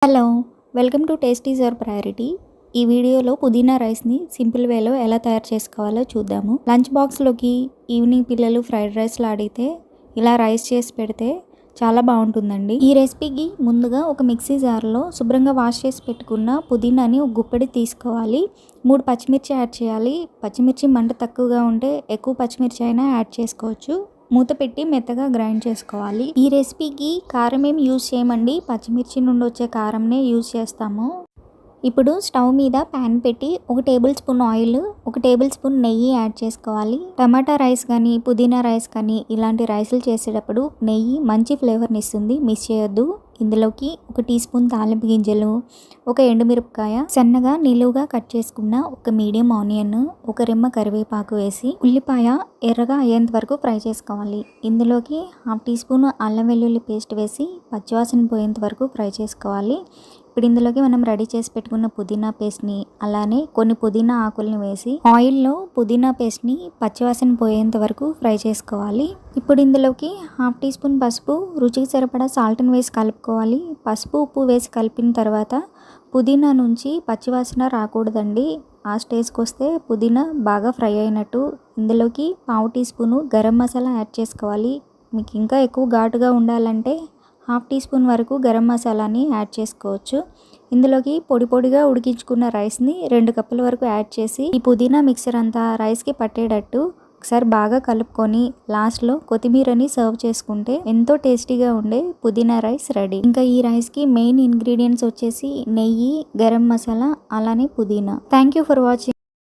Hello, welcome to taste is your priority. ఈ వీడియోలో పుదీనా రైస్ని సింపుల్ వేలో ఎలా తయారు చేసుకోవాలో చూద్దాము. లంచ్ బాక్స్లోకి ఈవినింగ్ పిల్లలు ఫ్రైడ్ రైస్లో అడిగితే ఇలా రైస్ చేసి పెడితే చాలా బాగుంటుందండి. ఈ రెసిపీకి ముందుగా ఒక మిక్సీ జార్లో శుభ్రంగా వాష్ చేసి పెట్టుకున్న పుదీనాని ఒక గుప్పెడి తీసుకోవాలి. 3 పచ్చిమిర్చి యాడ్ చేయాలి. పచ్చిమిర్చి మంట తక్కువగా ఉంటే ఎక్కువ పచ్చిమిర్చి అయినా యాడ్ చేసుకోవచ్చు. మూత పెట్టి మెత్తగా గ్రైండ్ చేసుకోవాలి. ఈ రెసిపీకి కారం ఏం యూజ్ చేయమండి, పచ్చిమిర్చి నుండి వచ్చే కారంనే యూజ్ చేస్తాము. ఇప్పుడు స్టవ్ మీద ప్యాన్ పెట్టి 1 table spoon oil, 1 table spoon నెయ్యి యాడ్ చేసుకోవాలి. టమాటా రైస్ కానీ పుదీనా రైస్ కానీ ఇలాంటి రైస్లు చేసేటప్పుడు నెయ్యి మంచి ఫ్లేవర్ని ఇస్తుంది, మిస్ చేయొద్దు. ఇందులోకి 1 టీ స్పూన్ తాలింపు గింజలు, 1 ఎండుమిరపకాయ, సన్నగా నిలువుగా కట్ చేసుకున్న 1 మీడియం ఆనియన్, 1 రెమ్మ కరివేపాకు వేసి ఉల్లిపాయ ఎర్రగా అయ్యేంత వరకు ఫ్రై చేసుకోవాలి. ఇందులోకి 1/2 టీ స్పూన్ అల్లం వెల్లుల్లి పేస్ట్ వేసి పచ్చివాసన పోయేంత వరకు ఫ్రై చేసుకోవాలి. ఇప్పుడు ఇందులోకి మనం రెడీ చేసి పెట్టుకున్న పుదీనా పేస్ట్ని, అలానే కొన్ని పుదీనా ఆకుల్ని వేసి ఆయిల్లో పుదీనా పేస్ట్ని పచ్చివాసన పోయేంత వరకు ఫ్రై చేసుకోవాలి. ఇప్పుడు ఇందులోకి 1/2 టీ స్పూన్ పసుపు, రుచికి సరిపడా సాల్ట్ని వేసి కలుపుకోవాలి. పసుపు ఉప్పు వేసి కలిపిన తర్వాత పుదీనా నుంచి పచ్చివాసన రాకూడదండి. ఆ స్టేజ్కి వస్తే పుదీనా బాగా ఫ్రై అయినట్టు. ఇందులోకి 1/2 teaspoon garam masala add చేసుకోవాలి. మీకు ఇంకా ఎక్కువ ఘాటుగా ఉండాలంటే 1/2 టీ స్పూన్ వరకు గరం మసాలాని యాడ్ చేసుకోవచ్చు. ఇందులోకి పొడి పొడిగా ఉడికించుకున్న రైస్ని 2 కప్పుల వరకు యాడ్ చేసి ఈ పుదీనా మిక్చర్ అంతా రైస్కి పట్టేటట్టు ఒకసారి బాగా కలుపుకొని లాస్ట్లో కొత్తిమీరని సర్వ్ చేసుకుంటే ఎంతో టేస్టీగా ఉండే పుదీనా రైస్ రెడీ. ఇంకా ఈ రైస్కి మెయిన్ ఇంగ్రీడియంట్స్ వచ్చేసి నెయ్యి, గరం మసాలా, అలానే పుదీనా. Thank you for watching.